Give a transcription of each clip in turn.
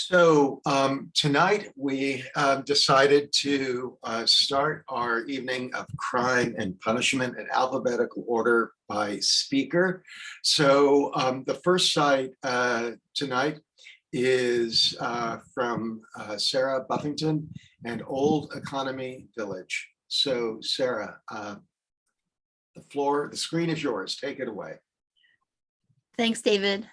Tonight we decided to start our evening of crime and punishment in alphabetical order by speaker. So the first site tonight is from Sarah Buffington and Old Economy Village. So Sarah, the screen is yours. Take it away. Thanks, David.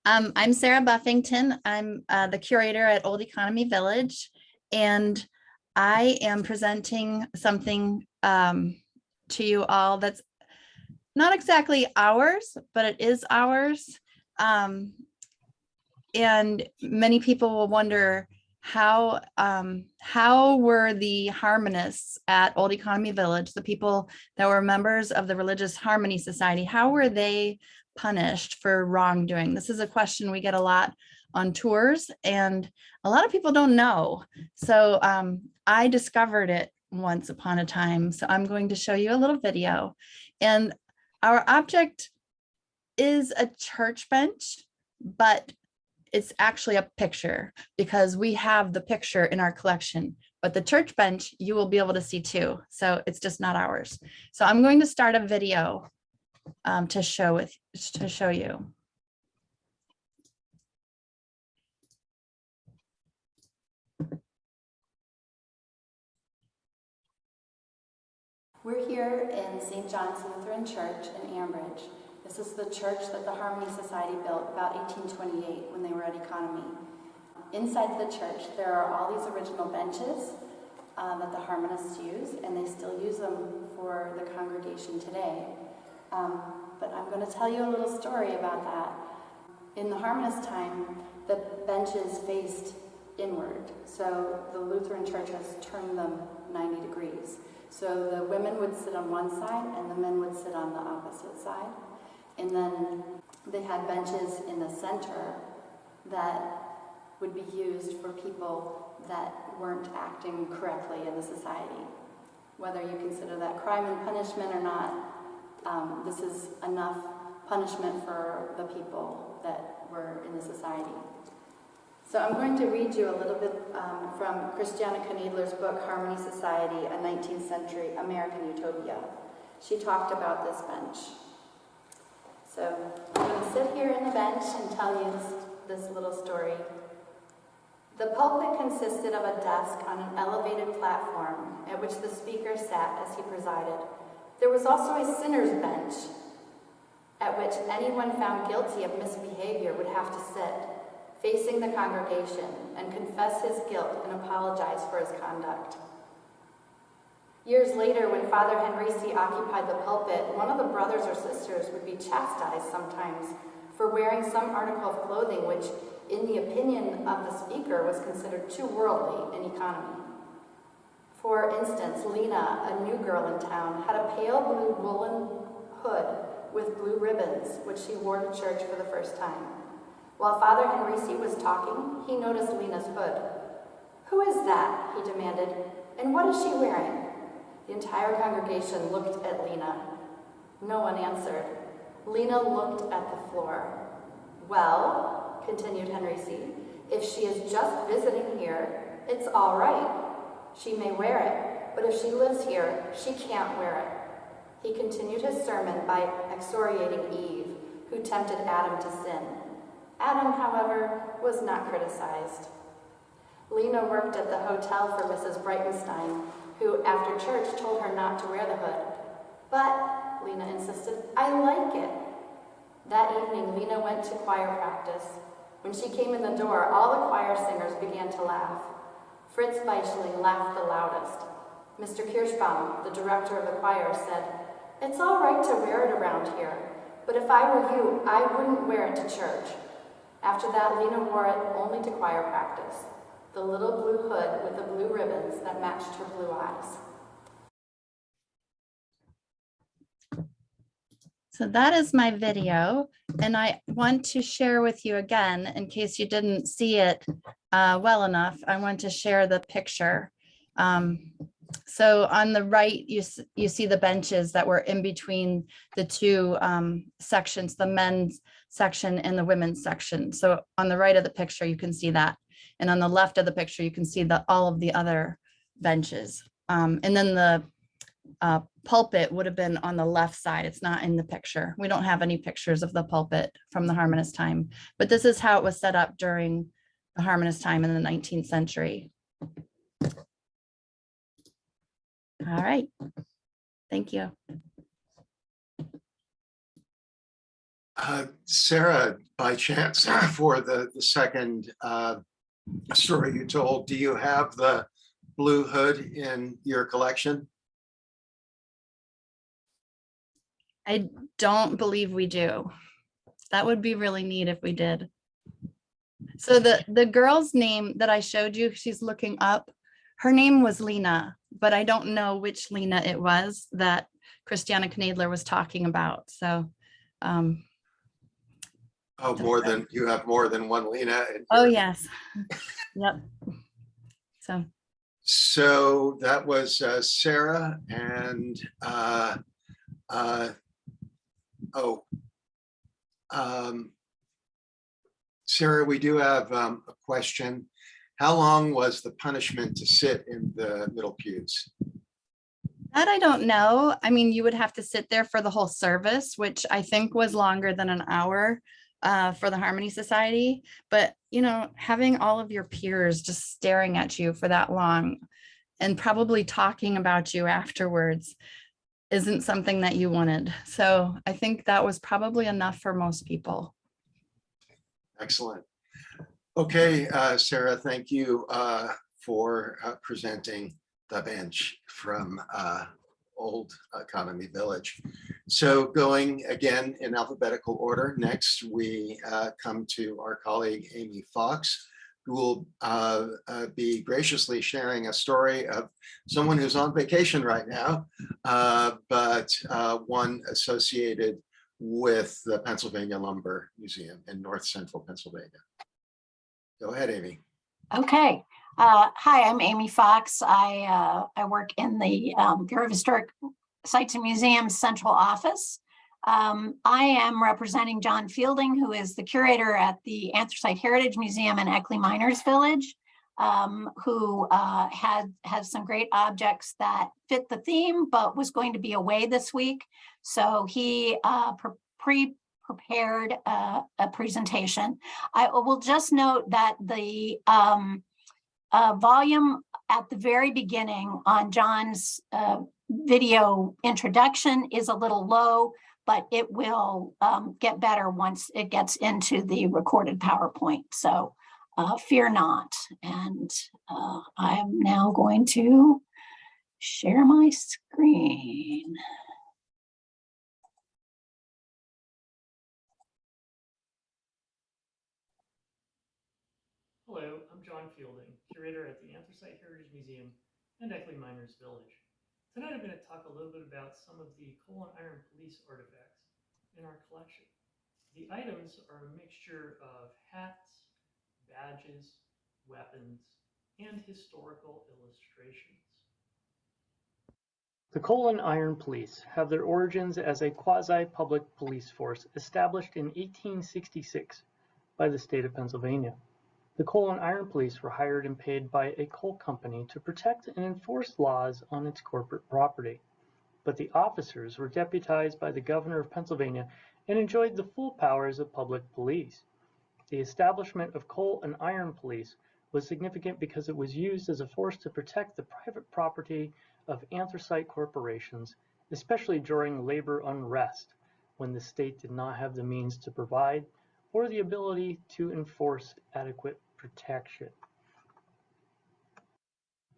I'm Sarah Buffington. I'm the curator at Old Economy Village, and I am presenting something to you all that's not exactly ours, but it is ours. And many people will wonder how were the harmonists at Old Economy Village, the people that were members of the Religious Harmony Society, how were they punished for wrongdoing? This is a question we get a lot on tours, and a lot of people don't know. So I discovered it once upon a time. So I'm going to show you a little video. And our object is a church bench, but it's actually a picture because we have the picture in our collection, but the church bench you will be able to see too. So it's just not ours. So I'm going to start a video to show you. We're here in St. John's Lutheran Church in Ambridge. This is the church that the Harmony Society built about 1828 when they were at Economy. Inside the church, there are all these original benches that the harmonists use, and they still use them for the congregation today. But I'm going to tell you a little story about that. In the harmonist time, the benches faced inward. So the Lutheran church has turned them 90 degrees. So the women would sit on one side and the men would sit on the opposite side. And then they had benches in the center that would be used for people that weren't acting correctly in the society. Whether you consider that crime and punishment or not, this is enough punishment for the people that were in the society. So I'm going to read you a little bit from Christiana Knedler's book, Harmony Society, a 19th Century American Utopia. She talked about this bench. So I'm going to sit here in the bench and tell you this little story. The pulpit consisted of a desk on an elevated platform at which the speaker sat as he presided. There was also a sinner's bench at which anyone found guilty of misbehavior would have to sit, facing the congregation, and confess his guilt and apologize for his conduct. Years later, when Father Henrici occupied the pulpit, one of the brothers or sisters would be chastised sometimes for wearing some article of clothing which, in the opinion of the speaker, was considered too worldly in economy. For instance, Lena, a new girl in town, had a pale blue woolen hood with blue ribbons, which she wore to church for the first time. While Father Henrici was talking, he noticed Lena's hood. "Who is that?" he demanded, "and what is she wearing?" The entire congregation looked at Lena. No one answered. Lena looked at the floor. "Well," continued Henrici, "if she is just visiting here, it's all right. She may wear it, but if she lives here, she can't wear it." He continued his sermon by excoriating Eve, who tempted Adam to sin. Adam, however, was not criticized. Lena worked at the hotel for Mrs. Breitenstein, who, after church, told her not to wear the hood. "But," Lena insisted, "I like it." That evening, Lena went to choir practice. When she came in the door, all the choir singers began to laugh. Fritz Weichling laughed the loudest. Mr. Kirschbaum, the director of the choir, said, "It's all right to wear it around here, but if I were you, I wouldn't wear it to church." After that, Lena wore it only to choir practice, the little blue hood with the blue ribbons that matched her blue eyes. So that is my video, and I want to share with you again, in case you didn't see it well enough, I want to share the picture. So on the right, you see the benches that were in between the two sections, the men's section and the women's section. So on the right of the picture, you can see that. And on the left of the picture, you can see all of the other benches. And then the pulpit would have been on the left side. It's not in the picture. We don't have any pictures of the pulpit from the Harmonist time, but this is how it was set up during the Harmonist time in the 19th century. All right. Thank you. Sarah, by chance, for the second story you told, do you have the blue hood in your collection? I don't believe we do. That would be really neat if we did. So the girl's name that I showed you, she's looking up, her name was Lena, but I don't know which Lena it was that Christiana Knadler was talking about. So Oh, you have more than one Lena. Oh, yes. Yep. So that was Sarah and Sarah, we do have a question. How long was the punishment to sit in the middle pews? That I don't know. I mean, you would have to sit there for the whole service, which I think was longer than an hour for the Harmony Society. But, you know, having all of your peers just staring at you for that long and probably talking about you afterwards isn't something that you wanted. So I think that was probably enough for most people. Excellent. Okay, Sarah, thank you for presenting the bench from Old Economy Village. So going again in alphabetical order, next we come to our colleague Amy Fox, who will be graciously sharing a story of someone who's on vacation right now, but one associated with the Pennsylvania Lumber Museum in North Central Pennsylvania. Go ahead, Amy. Okay. Hi, I'm Amy Fox. I work in the Bureau of Historic Sites and Museums Central Office. I am representing John Fielding, who is the curator at the Anthracite Heritage Museum in Eckley Miners Village, who has some great objects that fit the theme, but was going to be away this week. So he prepared a presentation. I will just note that the volume at the very beginning on John's video introduction is a little low, but it will get better once it gets into the recorded PowerPoint. So fear not. And I am now going to share my screen. Hello, I'm John Fielding, curator at the Anthracite Heritage Museum and Eckley Miners Village. Tonight I'm going to talk a little bit about some of the coal and iron police artifacts in our collection. The items are a mixture of hats, badges, weapons, and historical illustrations. The Coal and Iron Police have their origins as a quasi-public police force established in 1866 by the state of Pennsylvania. The Coal and Iron Police were hired and paid by a coal company to protect and enforce laws on its corporate property. But the officers were deputized by the governor of Pennsylvania and enjoyed the full powers of public police. The establishment of Coal and Iron Police was significant because it was used as a force to protect the private property of anthracite corporations, especially during labor unrest, when the state did not have the means to provide or the ability to enforce adequate protection.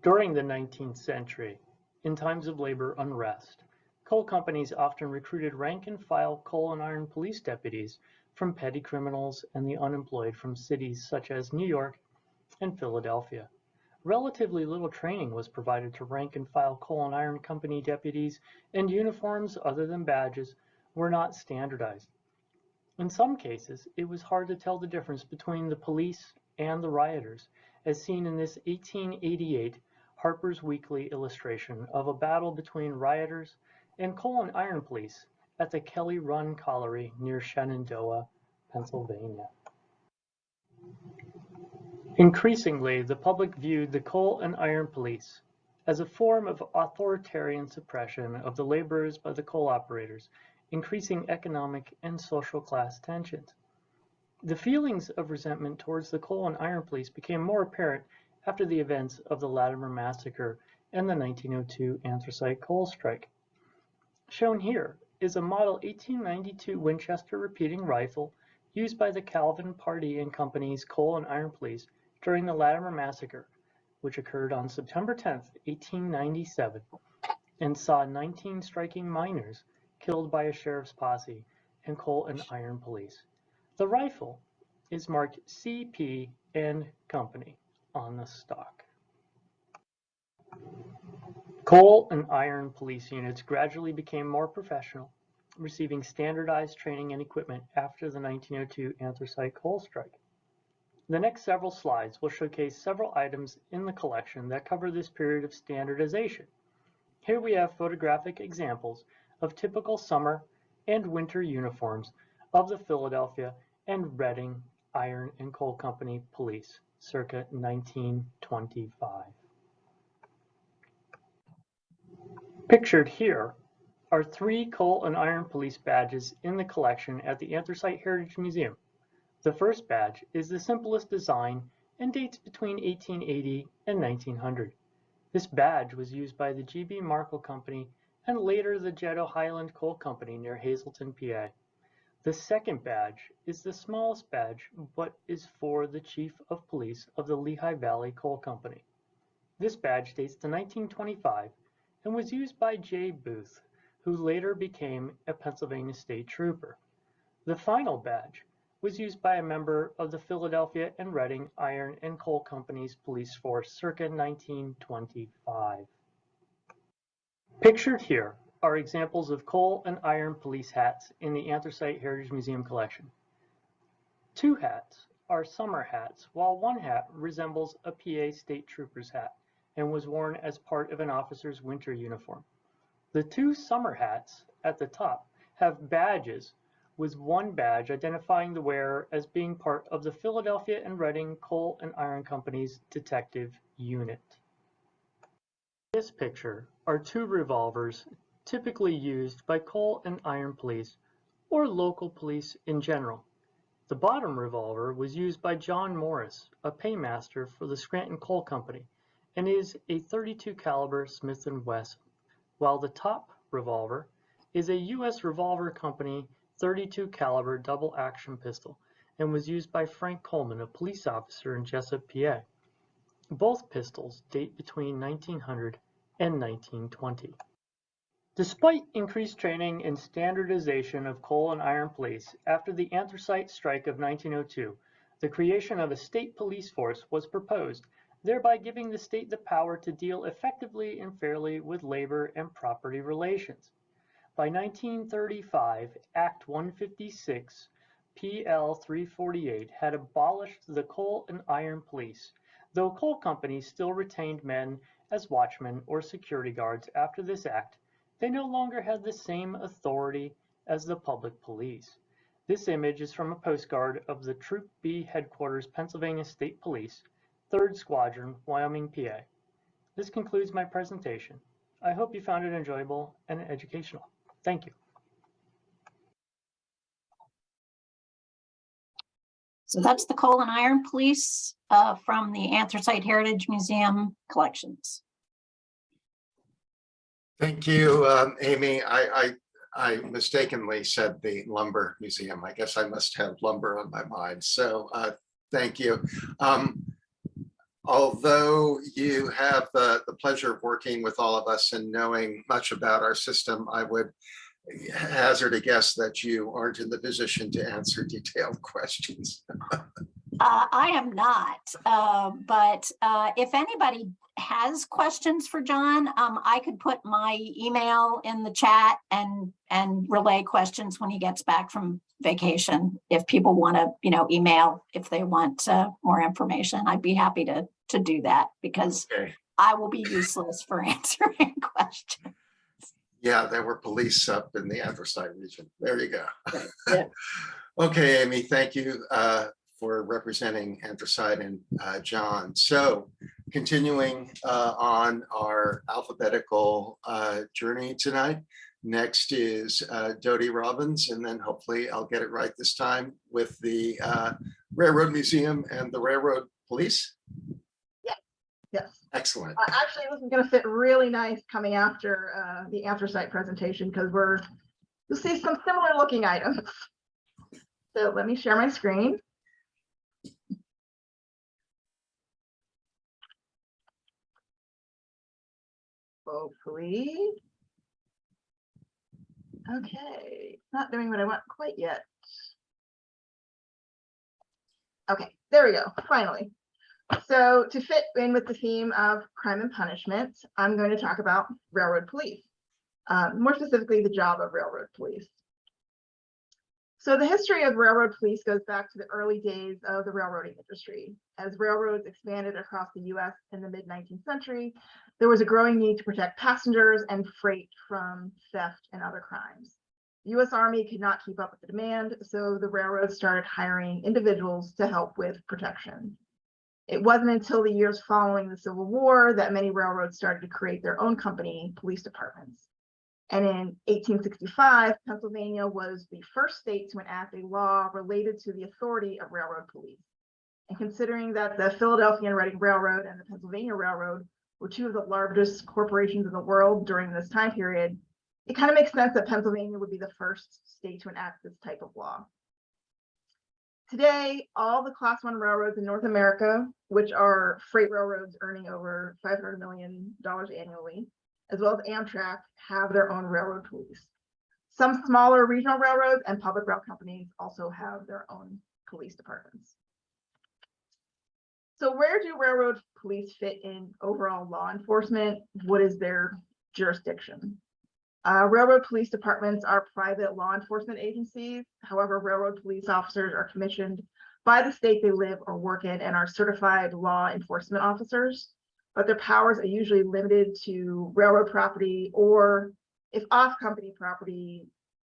During the 19th century, in times of labor unrest, coal companies often recruited rank-and-file coal and iron police deputies from petty criminals and the unemployed from cities such as New York and Philadelphia. Relatively little training was provided to rank-and-file coal and iron company deputies, and uniforms other than badges were not standardized. In some cases, it was hard to tell the difference between the police and the rioters, as seen in this 1888 Harper's Weekly illustration of a battle between rioters and coal and iron police at the Kelly Run Colliery near Shenandoah, Pennsylvania. Increasingly, the public viewed the coal and iron police as a form of authoritarian suppression of the laborers by the coal operators, increasing economic and social class tensions. The feelings of resentment towards the coal and iron police became more apparent after the events of the Latimer Massacre and the 1902 Anthracite coal strike. Shown here is a model 1892 Winchester repeating rifle used by the Calvin Party and Company's coal and iron police during the Latimer Massacre, which occurred on September 10, 1897, and saw 19 striking miners killed by a sheriff's posse and coal and iron police. The rifle is marked CP and Company on the stock. Coal and iron police units gradually became more professional, receiving standardized training and equipment after the 1902 Anthracite coal strike. The next several slides will showcase several items in the collection that cover this period of standardization. Here we have photographic examples of typical summer and winter uniforms of the Philadelphia and Reading Iron and Coal Company Police, circa 1925. Pictured here are 3 coal and iron police badges in the collection at the Anthracite Heritage Museum. The first badge is the simplest design and dates between 1880 and 1900. This badge was used by the G.B. Markle Company and later the Jeddo Highland Coal Company near Hazleton, PA. The second badge is the smallest badge, but is for the Chief of Police of the Lehigh Valley Coal Company. This badge dates to 1925 and was used by J. Booth, who later became a Pennsylvania State Trooper. The final badge was used by a member of the Philadelphia and Reading Iron and Coal Company's police force circa 1925. Pictured here are examples of coal and iron police hats in the Anthracite Heritage Museum collection. 2 hats are summer hats, while 1 hat resembles a PA State Trooper's hat and was worn as part of an officer's winter uniform. The 2 summer hats at the top have badges, with 1 badge identifying the wearer as being part of the Philadelphia and Reading Coal and Iron Company's detective unit. In this picture are 2 revolvers typically used by coal and iron police or local police in general. The bottom revolver was used by John Morris, a paymaster for the Scranton Coal Company, and is a .32 caliber Smith & Wesson, while the top revolver is a U.S. Revolver Company .32 caliber double action pistol and was used by Frank Coleman, a police officer in Jessup, PA. Both pistols date between 1900 and 1920. Despite increased training and standardization of coal and iron police after the Anthracite strike of 1902, the creation of a state police force was proposed, thereby giving the state the power to deal effectively and fairly with labor and property relations. By 1935, Act 156, PL 348 had abolished the coal and iron police, though coal companies still retained men as watchmen or security guards after this act. They no longer had the same authority as the public police. This image is from a postcard of the Troop B Headquarters, Pennsylvania State Police, 3rd Squadron, Wyoming, PA. This concludes my presentation. I hope you found it enjoyable and educational. Thank you. So that's the coal and iron police from the Anthracite Heritage Museum collections. Thank you, Amy. I mistakenly said the lumber museum. I guess I must have lumber on my mind. So thank you. Although you have the pleasure of working with all of us and knowing much about our system, I would hazard a guess that you aren't in the position to answer detailed questions. I am not, but if anybody has questions for John, I could put my email in the chat and relay questions when he gets back from vacation. If people want to, email if they want more information, I'd be happy to do that because Okay. I will be useless for answering questions. Yeah, there were police up in the Anthracite region. There you go. Yeah. Okay, Amy, thank you for representing Anthracite and John. So continuing on our alphabetical journey tonight, next is Dodie Robbins, and then hopefully I'll get it right this time with the Railroad Museum and the Railroad Police. Yes. Excellent. Actually, this is going to fit really nice coming after the Anthracite presentation because you'll see some similar looking items. So let me share my screen. Hopefully. Okay, not doing what I want quite yet. Okay, there we go, finally. So to fit in with the theme of crime and punishment, I'm going to talk about railroad police, more specifically the job of railroad police. So the history of railroad police goes back to the early days of the railroading industry. As railroads expanded across the US in the mid-19th century, there was a growing need to protect passengers and freight from theft and other crimes. The US Army could not keep up with the demand, so the railroads started hiring individuals to help with protection. It wasn't until the years following the Civil War that many railroads started to create their own company police departments. And in 1865, Pennsylvania was the first state to enact a law related to the authority of railroad police. And considering that the Philadelphia and Reading Railroad and the Pennsylvania Railroad were two of the largest corporations in the world during this time period, it kind of makes sense that Pennsylvania would be the first state to enact this type of law. Today, all the Class I railroads in North America, which are freight railroads earning over $500 million annually, as well as Amtrak, have their own railroad police. Some smaller regional railroads and public rail companies also have their own police departments. So where do railroad police fit in overall law enforcement? What is their jurisdiction? Railroad police departments are private law enforcement agencies. However, railroad police officers are commissioned by the state they live or work in and are certified law enforcement officers, but their powers are usually limited to railroad property or, if off company property,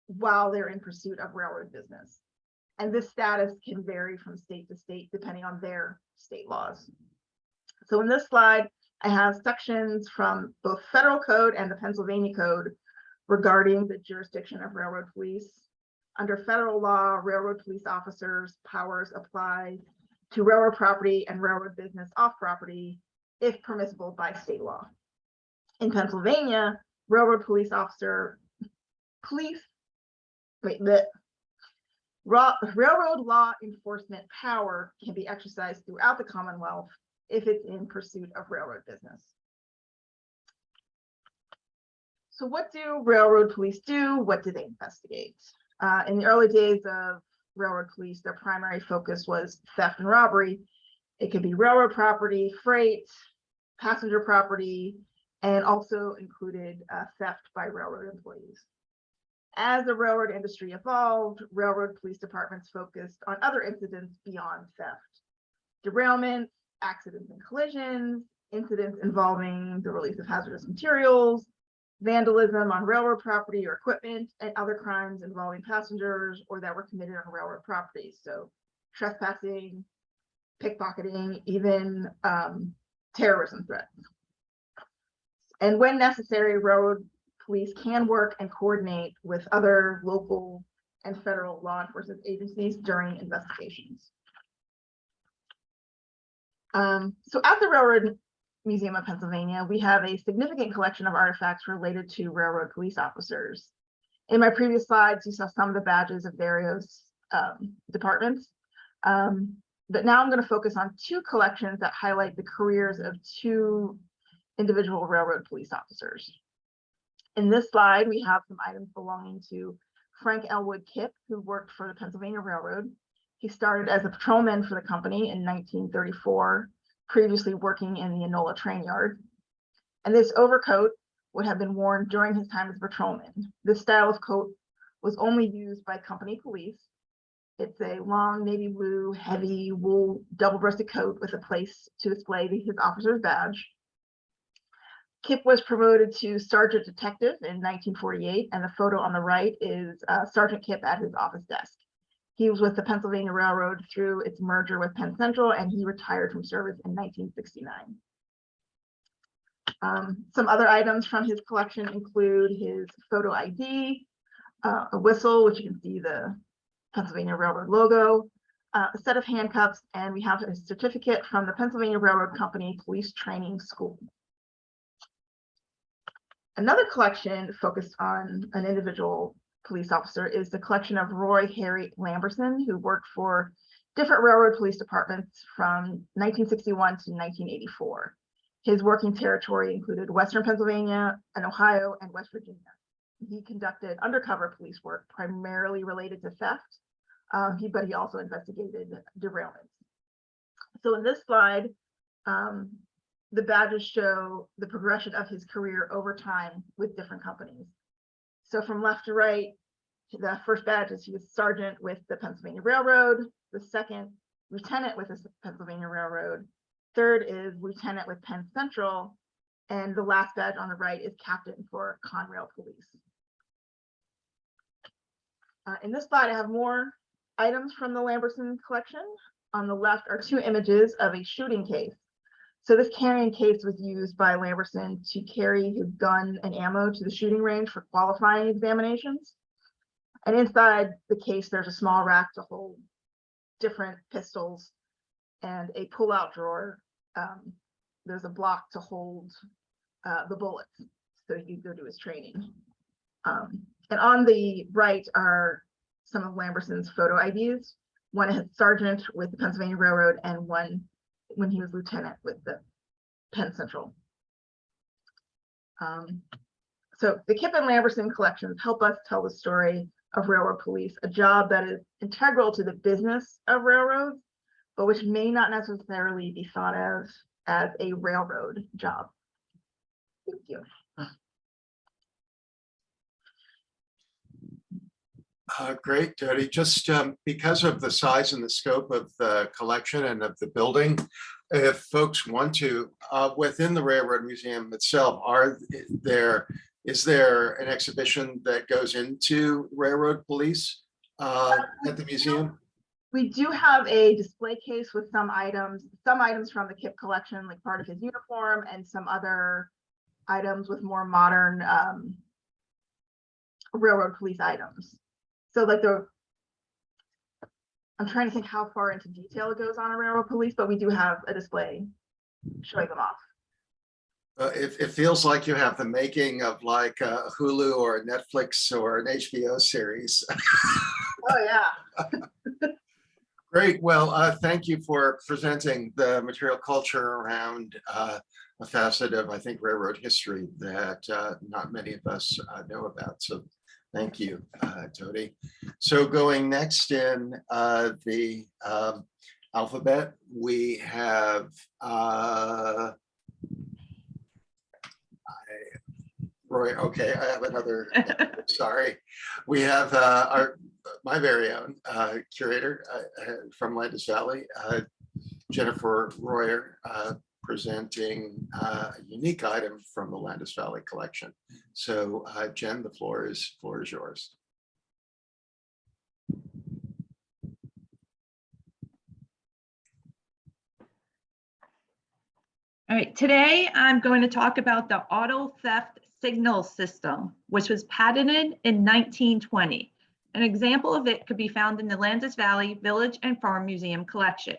while they're in pursuit of railroad business. And this status can vary from state to state depending on their state laws. So in this slide, I have sections from both federal code and the Pennsylvania code regarding the jurisdiction of railroad police. Under federal law, railroad police officers' powers apply to railroad property and railroad business off property if permissible by state law. In Pennsylvania, railroad police railroad law enforcement power can be exercised throughout the Commonwealth if it's in pursuit of railroad business. So what do railroad police do? What do they investigate? In the early days of railroad police, their primary focus was theft and robbery. It could be railroad property, freight, passenger property, and also included theft by railroad employees. As the railroad industry evolved, railroad police departments focused on other incidents beyond theft. Derailments, accidents and collisions, incidents involving the release of hazardous materials, vandalism on railroad property or equipment, and other crimes involving passengers or that were committed on railroad property. So trespassing, pickpocketing, even terrorism threats. And when necessary, railroad police can work and coordinate with other local and federal law enforcement agencies during investigations. So at the Railroad Museum of Pennsylvania, we have a significant collection of artifacts related to railroad police officers. In my previous slides, you saw some of the badges of various departments, but now I'm going to focus on two collections that highlight the careers of two individual railroad police officers. In this slide, we have some items belonging to Frank Elwood Kipp, who worked for the Pennsylvania Railroad. He started as a patrolman for the company in 1934, previously working in the Enola train yard. And this overcoat would have been worn during his time as a patrolman. This style of coat was only used by company police. It's a long navy blue, heavy wool, double-breasted coat with a place to display his officer's badge. Kipp was promoted to Sergeant Detective in 1948, and the photo on the right is Sergeant Kipp at his office desk. He was with the Pennsylvania Railroad through its merger with Penn Central, and he retired from service in 1969. Some other items from his collection include his photo ID, a whistle, which you can see the Pennsylvania Railroad logo, a set of handcuffs, and we have a certificate from the Pennsylvania Railroad Company Police Training School. Another collection focused on an individual police officer is the collection of Roy Harry Lamberson, who worked for different railroad police departments from 1961 to 1984. His working territory included Western Pennsylvania and Ohio and West Virginia. He conducted undercover police work primarily related to theft, but he also investigated derailments. So in this slide, the badges show the progression of his career over time with different companies. So from left to right, the first badge is he was sergeant with the Pennsylvania Railroad, the second lieutenant with the Pennsylvania Railroad, third is lieutenant with Penn Central, and the last badge on the right is captain for Conrail Police. In this slide, I have more items from the Lamberson collection. On the left are two images of a shooting case. So this carrying case was used by Lamberson to carry his gun and ammo to the shooting range for qualifying examinations. And inside the case, there's a small rack to hold different pistols and a pull-out drawer. There's a block to hold the bullets so he could go to his training. And on the right are some of Lamberson's photo IDs. One is sergeant with the Pennsylvania Railroad and one when he was lieutenant with the Penn Central. So the Kipp and Lamberson collections help us tell the story of railroad police, a job that is integral to the business of railroads, but which may not necessarily be thought of as a railroad job. Thank you. Great, Jody. Just because of the size and the scope of the collection and of the building, if folks want to, within the Railroad Museum itself, is there an exhibition that goes into railroad police at the museum? We do have a display case with some items from the Kipp collection, like part of his uniform, and some other items with more modern railroad police items. So like I'm trying to think how far into detail it goes on a railroad police, but we do have a display showing them off. It feels like you have the making of like a Hulu or a Netflix or an HBO series. Oh yeah. Great. Well, thank you for presenting the material culture around a facet of, I think, railroad history that not many of us know about. So thank you, Jody. So going next in the alphabet, we have Roy. Okay, I have another. Sorry, we have my very own curator from Landis Valley, Jennifer Royer, presenting a unique item from the Landis Valley collection. So Jen, the floor is yours. All right, today I'm going to talk about the auto theft signal system, which was patented in 1920. An example of it could be found in the Landis Valley Village and Farm Museum collection.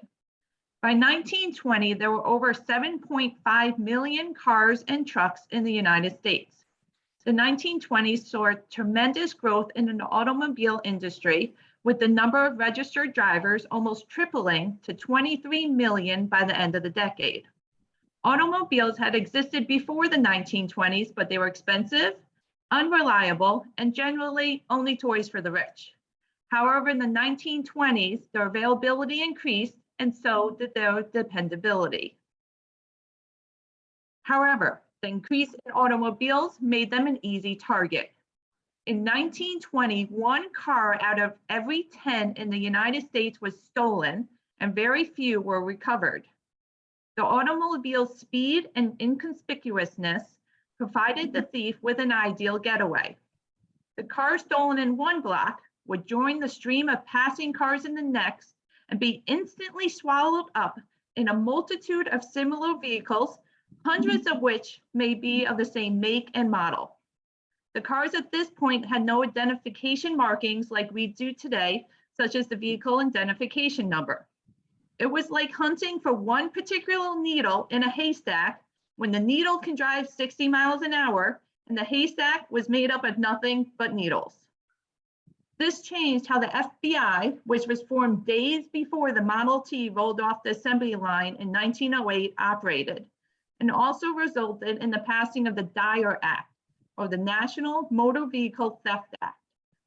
By 1920, there were over 7.5 million cars and trucks in the United States. The 1920s saw tremendous growth in the automobile industry, with the number of registered drivers almost tripling to 23 million by the end of the decade. Automobiles had existed before the 1920s, but they were expensive, unreliable, and generally only toys for the rich. However, in the 1920s, their availability increased, and so did their dependability. However, the increase in automobiles made them an easy target. In 1920, 1 car out of every 10 in the United States was stolen, and very few were recovered. The automobile's speed and inconspicuousness provided the thief with an ideal getaway. The car stolen in one block would join the stream of passing cars in the next and be instantly swallowed up in a multitude of similar vehicles, hundreds of which may be of the same make and model. The cars at this point had no identification markings like we do today, such as the vehicle identification number. It was like hunting for one particular needle in a haystack when the needle can drive 60 miles an hour and the haystack was made up of nothing but needles. This changed how the FBI, which was formed days before the Model T rolled off the assembly line in 1908, operated, and also resulted in the passing of the Dyer Act, or the National Motor Vehicle Theft Act,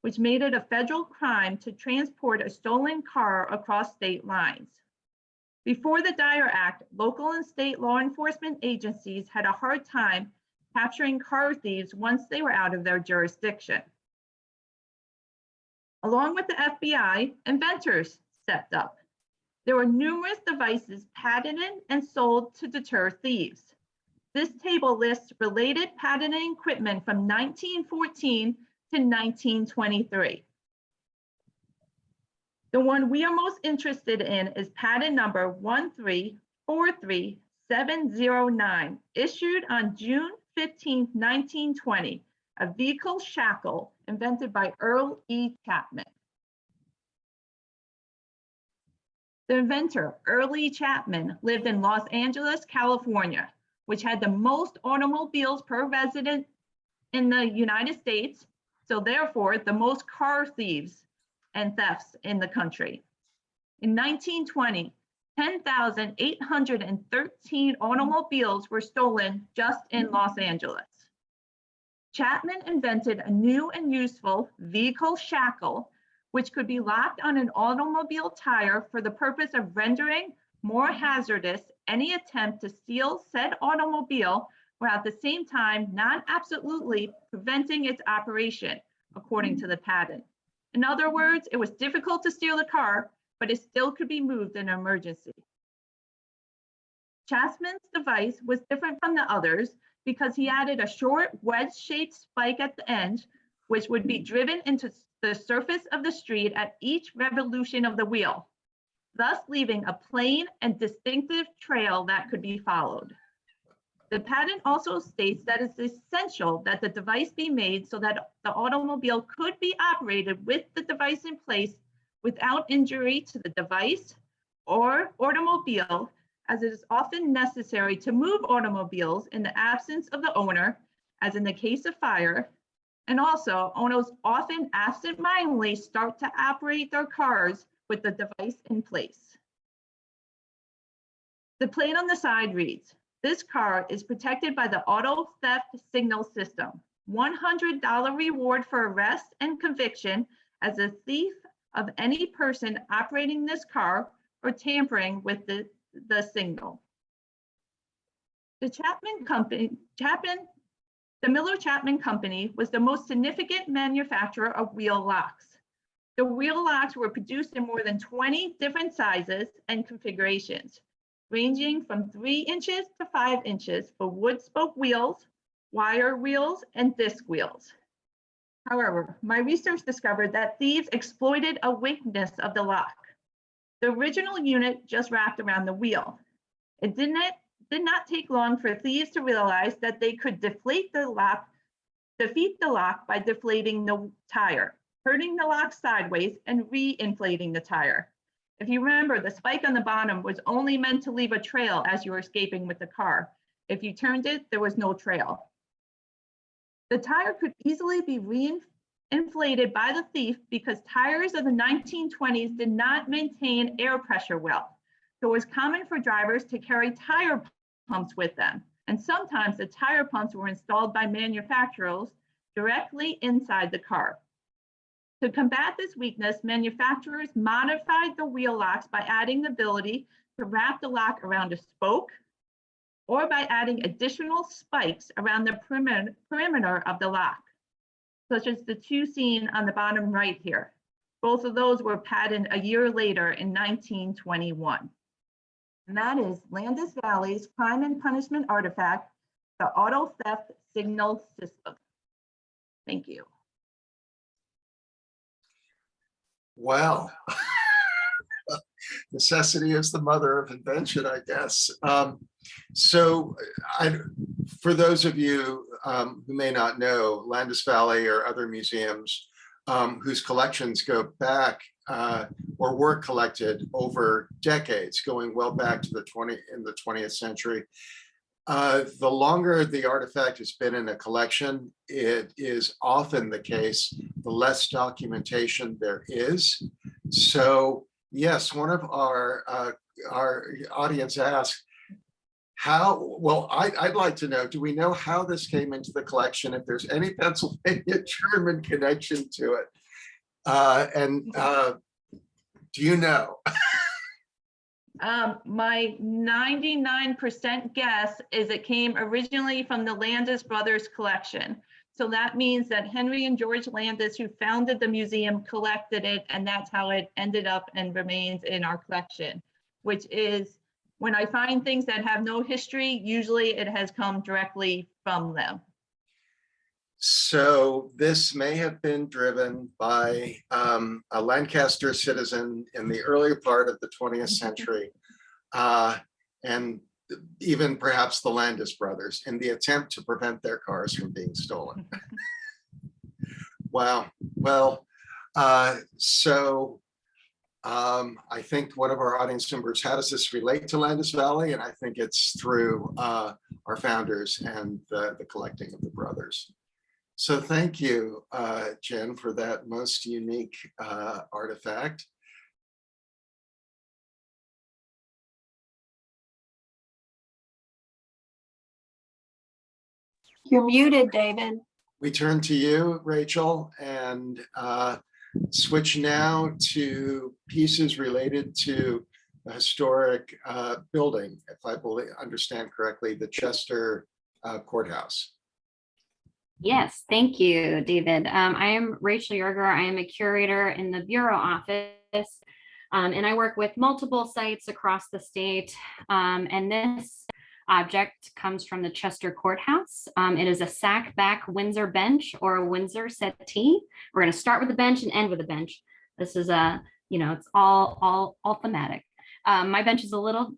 which made it a federal crime to transport a stolen car across state lines. Before the Dyer Act, local and state law enforcement agencies had a hard time capturing car thieves once they were out of their jurisdiction. Along with the FBI, inventors stepped up. There were numerous devices patented and sold to deter thieves. This table lists related patented equipment from 1914 to 1923. The one we are most interested in is patent number 1343709, issued on June 15, 1920, a vehicle shackle invented by Earl E. Chapman. The inventor, Earl E. Chapman, lived in Los Angeles, California, which had the most automobiles per resident in the United States, so therefore the most car thieves and thefts in the country. In 1920, 10,813 automobiles were stolen just in Los Angeles. Chapman invented a new and useful vehicle shackle, which could be locked on an automobile tire for the purpose of rendering more hazardous any attempt to steal said automobile, while at the same time not absolutely preventing its operation, according to the patent. In other words, it was difficult to steal the car, but it still could be moved in an emergency. Chapman's device was different from the others because he added a short wedge-shaped spike at the end, which would be driven into the surface of the street at each revolution of the wheel, thus leaving a plain and distinctive trail that could be followed. The patent also states that it's essential that the device be made so that the automobile could be operated with the device in place without injury to the device or automobile, as it is often necessary to move automobiles in the absence of the owner, as in the case of fire, and also owners often absentmindedly start to operate their cars with the device in place. The plate on the side reads, "This car is protected by the auto theft signal system. $100 reward for arrest and conviction as a thief of any person operating this car or tampering with the signal." The Miller-Chapman Company was the most significant manufacturer of wheel locks. The wheel locks were produced in more than 20 different sizes and configurations, ranging from 3 inches to 5 inches for wood spoke wheels, wire wheels, and disc wheels. However, my research discovered that thieves exploited a weakness of the lock. The original unit just wrapped around the wheel. It did not take long for thieves to realize that they could defeat the lock by deflating the tire, turning the lock sideways and re-inflating the tire. If you remember, the spike on the bottom was only meant to leave a trail as you were escaping with the car. If you turned it, there was no trail. The tire could easily be re-inflated by the thief because tires of the 1920s did not maintain air pressure well. So it was common for drivers to carry tire pumps with them. And sometimes the tire pumps were installed by manufacturers directly inside the car. To combat this weakness, manufacturers modified the wheel locks by adding the ability to wrap the lock around a spoke or by adding additional spikes around the perimeter of the lock, such as the 2 seen on the bottom right here. Both of those were patented a year later in 1921. And that is Landis Valley's crime and punishment artifact, the auto theft signal system. Thank you. Well, necessity is the mother of invention, I guess. So for those of you who may not know, Landis Valley or other museums whose collections go back or were collected over decades, going well back to the 20th century. The longer the artifact has been in a collection, it is often the case, the less documentation there is. So yes, one of our audience asked, how, well, I'd like to know, do we know how this came into the collection, if there's any Pennsylvania German connection to it? Do you know? My 99% guess is it came originally from the Landis brothers collection. So that means that Henry and George Landis, who founded the museum, collected it, and that's how it ended up and remains in our collection, which is, when I find things that have no history, usually it has come directly from them. So this may have been driven by a Lancaster citizen in the earlier part of the 20th century, and even perhaps the Landis brothers, in the attempt to prevent their cars from being stolen. Wow. Well, I think one of our audience members, how does this relate to Landis Valley? And I think it's through our founders and the collecting of the brothers. So thank you, Jen, for that most unique artifact. You're muted, David. We turn to you, Rachel, and switch now to pieces related to the historic building, if I understand correctly, the Chester Courthouse. Yes, thank you, David. I am Rachel Yerger. I am a curator in the Bureau office, and I work with multiple sites across the state. And this object comes from the Chester Courthouse. It is a sack-back Windsor bench or a Windsor settee. We're going to start with the bench and end with a bench. This is it's all thematic. My bench is a little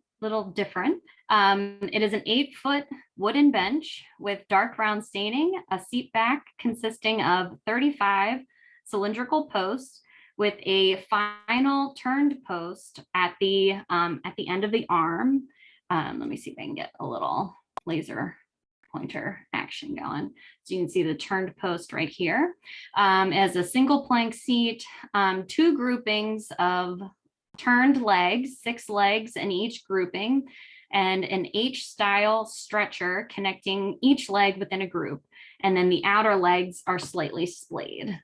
different. It is an 8-foot wooden bench with dark brown staining, a seat back consisting of 35 cylindrical posts with a final turned post at the end of the arm. Let me see if I can get a little laser pointer action going. So you can see the turned post right here. As a single plank seat, 2 groupings of turned legs, 6 legs in each grouping, and an H-style stretcher connecting each leg within a group. And then the outer legs are slightly splayed.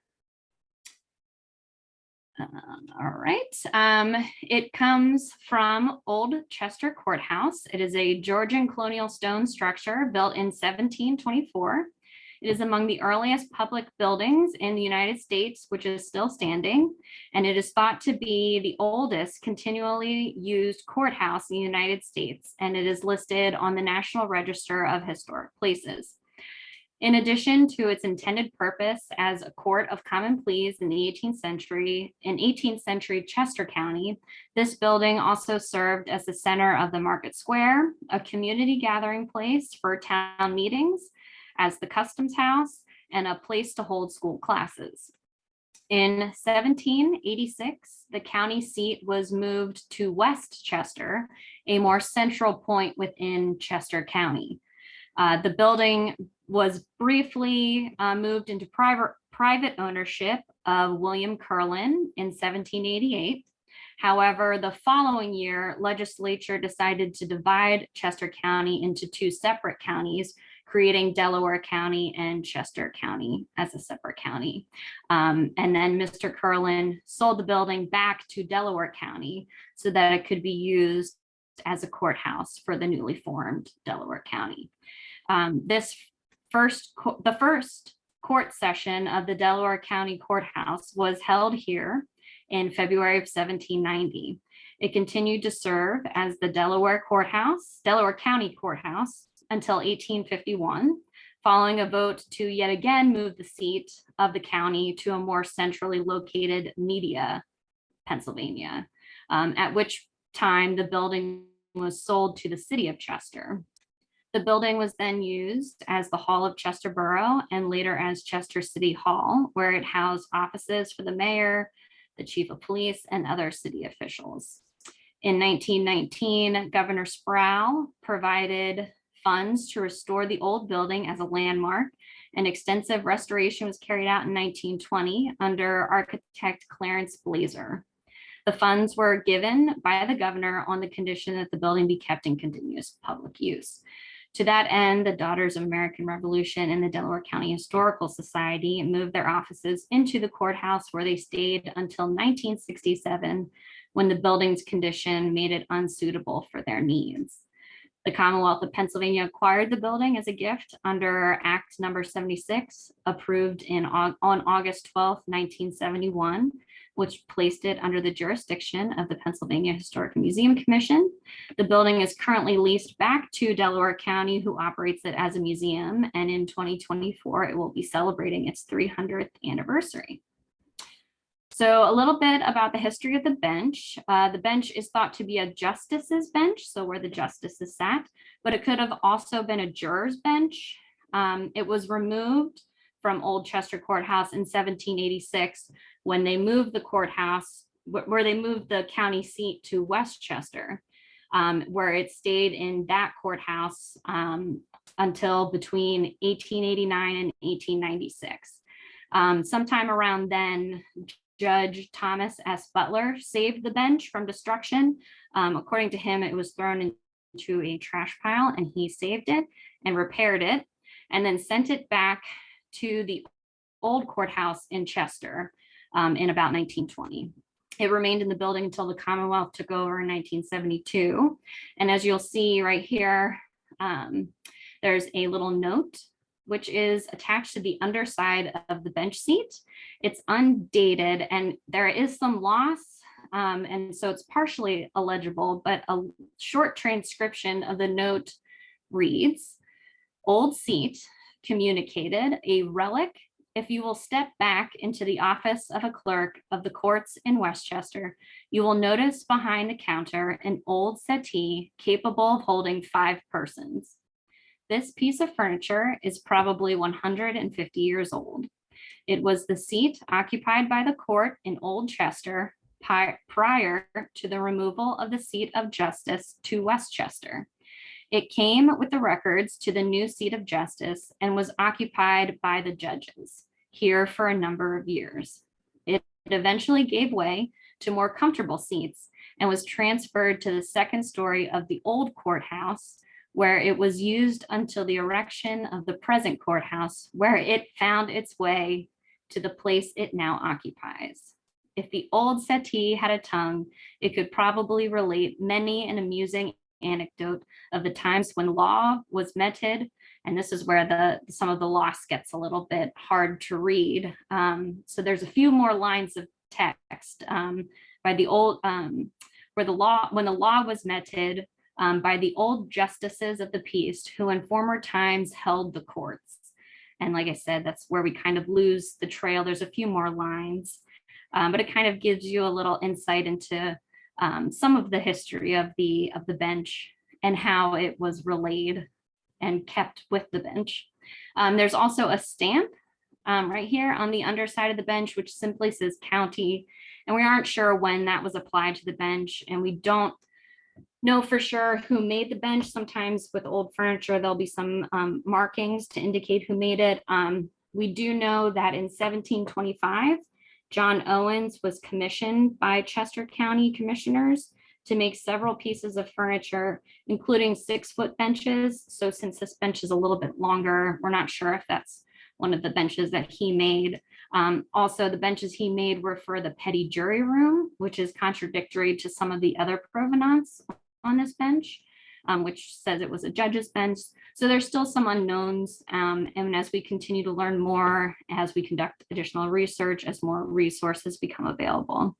All right. It comes from Old Chester Courthouse. It is a Georgian colonial stone structure built in 1724. It is among the earliest public buildings in the United States, which is still standing, and it is thought to be the oldest continually used courthouse in the United States, and it is listed on the National Register of Historic Places. In addition to its intended purpose as a court of common pleas in the 18th century Chester County, this building also served as the center of the market square, a community gathering place for town meetings, as the customs house, and a place to hold school classes. In 1786, the county seat was moved to West Chester, a more central point within Chester County. The building was briefly moved into private ownership of William Curlin in 1788. However, the following year, legislature decided to divide Chester County into 2 separate counties, creating Delaware County and Chester County as a separate county. And then Mr. Curlin sold the building back to Delaware County so that it could be used as a courthouse for the newly formed Delaware County. The first court session of the Delaware County Courthouse was held here in February of 1790. It continued to serve as the Delaware County Courthouse until 1851, following a vote to yet again move the seat of the county to a more centrally located Media Pennsylvania, at which time the building was sold to the city of Chester. The building was then used as the Hall of Chester Borough and later as Chester City Hall, where it housed offices for the mayor, the chief of police, and other city officials. In 1919, Governor Sproul provided funds to restore the old building as a landmark. An extensive restoration was carried out in 1920 under architect Clarence Blazer. The funds were given by the governor on the condition that the building be kept in continuous public use. To that end, the Daughters of American Revolution and the Delaware County Historical Society moved their offices into the courthouse, where they stayed until 1967, when the building's condition made it unsuitable for their needs. The Commonwealth of Pennsylvania acquired the building as a gift under Act Number 76, approved on August 12, 1971, which placed it under the jurisdiction of the Pennsylvania Historic Museum Commission. The building is currently leased back to Delaware County, who operates it as a museum, and in 2024, it will be celebrating its 300th anniversary. So a little bit about the history of the bench. The bench is thought to be a justice's bench, so where the justices sat, but it could have also been a juror's bench. It was removed from Old Chester Courthouse in 1786 when they moved the courthouse, where they moved the county seat to Westchester, where it stayed in that courthouse until between 1889 and 1896. Sometime around then, Judge Thomas S. Butler saved the bench from destruction. According to him, it was thrown into a trash pile, and he saved it and repaired it, and then sent it back to the old courthouse in Chester in about 1920. It remained in the building until the Commonwealth took over in 1972. And as you'll see right here, there's a little note which is attached to the underside of the bench seat. It's undated and there is some loss, and so it's partially illegible, but a short transcription of the note reads, "Old seat communicated, a relic. If you will step back into the office of a clerk of the courts in Westchester, you will notice behind the counter an old settee capable of holding 5 persons. This piece of furniture is probably 150 years old. It was the seat occupied by the court in Old Chester prior to the removal of the seat of justice to Westchester. It came with the records to the new seat of justice and was occupied by the judges here for a number of years. It eventually gave way to more comfortable seats and was transferred to the second story of the old courthouse, where it was used until the erection of the present courthouse, where it found its way to the place it now occupies. If the old settee had a tongue, it could probably relate many an amusing anecdote of the times when law was meted." And this is where some of the loss gets a little bit hard to read. So there's a few more lines of text by the old, when the law was meted by the old justices of the peace who in former times held the courts. And like I said, that's where we kind of lose the trail. There's a few more lines, but it kind of gives you a little insight into some of the history of the bench and how it was relayed and kept with the bench. There's also a stamp right here on the underside of the bench, which simply says county. And we aren't sure when that was applied to the bench. And we don't know for sure who made the bench. Sometimes with old furniture, there'll be some markings to indicate who made it. We do know that in 1725, John Owens was commissioned by Chester County commissioners to make several pieces of furniture, including 6-foot benches. So since this bench is a little bit longer, we're not sure if that's one of the benches that he made. Also, the benches he made were for the petty jury room, which is contradictory to some of the other provenance on this bench, which says it was a judge's bench. So there's still some unknowns. And as we continue to learn more, as we conduct additional research, as more resources become available.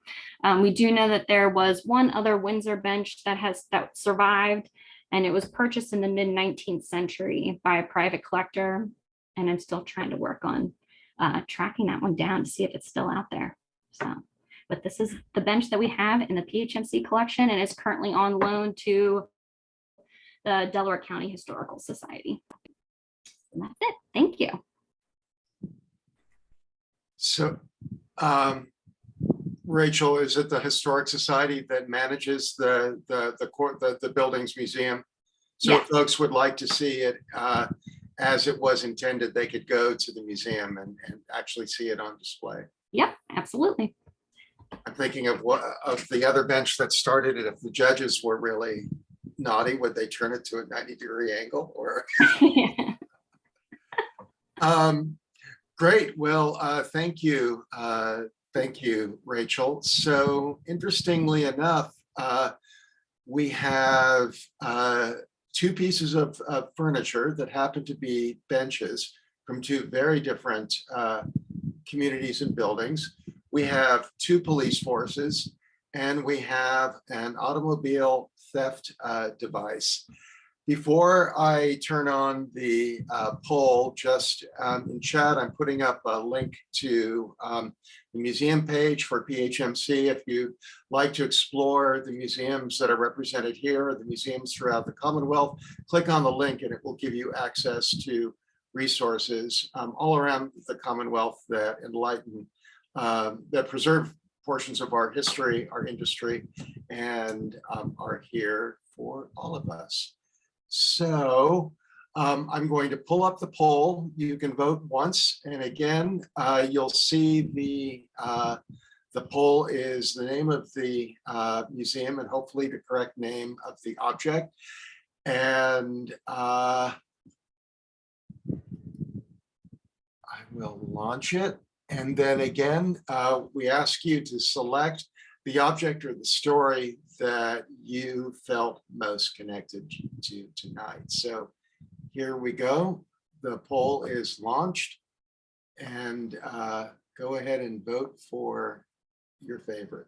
We do know that there was one other Windsor bench that survived, and it was purchased in the mid-19th century by a private collector. And I'm still trying to work on tracking that one down to see if it's still out there. So, But this is the bench that we have in the PHMC collection and is currently on loan to the Delaware County Historical Society. And that's it. Thank you. So, Rachel, is it the Historic Society that manages the building's museum? So if folks would like to see it as it was intended, they could go to the museum and actually see it on display. Yep, absolutely. I'm thinking of the other bench that started it. If the judges were really naughty, would they turn it to a 90-degree angle? Or great. Well, thank you. Thank you, Rachel. So interestingly enough, we have two pieces of furniture that happen to be benches from two very different communities and buildings. We have two police forces, and we have an automobile theft device. Before I turn on the poll, just in chat, I'm putting up a link to the museum page for PHMC. If you'd like to explore the museums that are represented here, or the museums throughout the Commonwealth, click on the link and it will give you access to resources all around the Commonwealth that enlighten, that preserve portions of our history, our industry, and are here for all of us. So I'm going to pull up the poll. You can vote once and again. You'll see the poll is the name of the museum and hopefully the correct name of the object. And I will launch it. And then again, we ask you to select the object or the story that you felt most connected to tonight. So here we go. The poll is launched, and go ahead and vote for your favorite.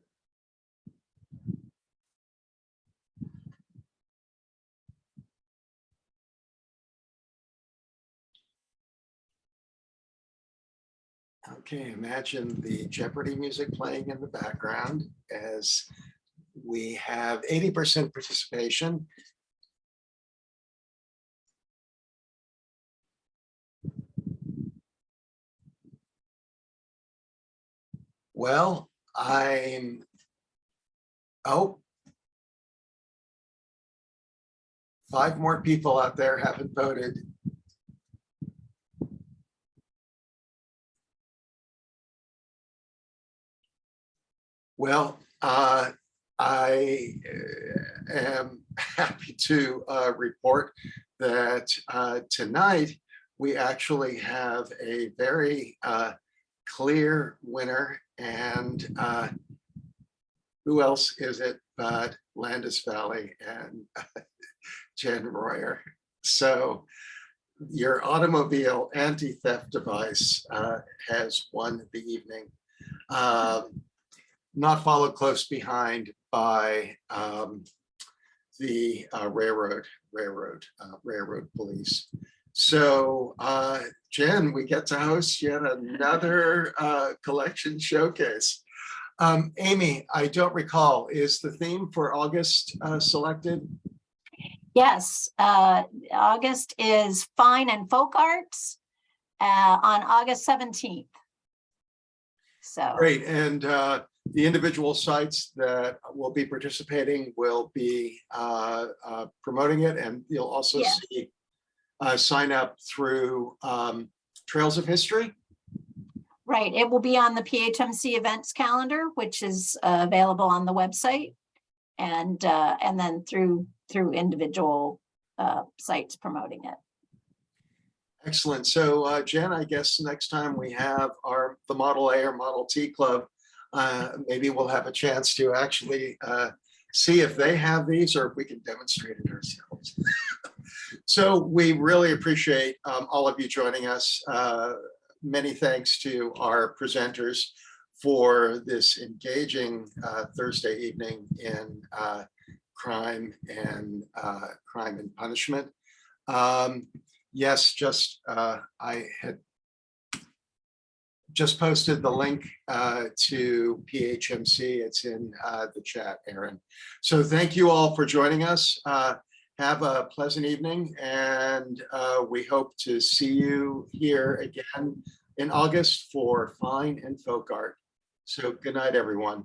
Okay, imagine the Jeopardy music playing in the background as we have 80% participation. Well, five more people out there haven't voted. Well, I am happy to report that tonight we actually have a very clear winner, and who else is it but Landis Valley and Jen Royer. So your automobile anti-theft device has won the evening. Not followed close behind by the railroad police. So Jen, we get to host yet another collection showcase. Amy, I don't recall, is the theme for August selected? Yes, August is Fine and Folk Arts on August 17th. So great, and the individual sites that will be participating will be promoting it, and you'll also see sign up through Trails of History. right, it will be on the PHMC events calendar, which is available on the website, and then through individual sites promoting it. Excellent. So Jen, I guess next time we have the Model A or Model T Club, maybe we'll have a chance to actually see if they have these or if we can demonstrate it ourselves. So we really appreciate all of you joining us. Many thanks to our presenters for this engaging Thursday evening in crime and punishment. Yes, just I had just posted the link to PHMC. It's in the chat, Aaron. So thank you all for joining us. Have a pleasant evening, and we hope to see you here again in August for Fine and Folk Art. So good night, everyone.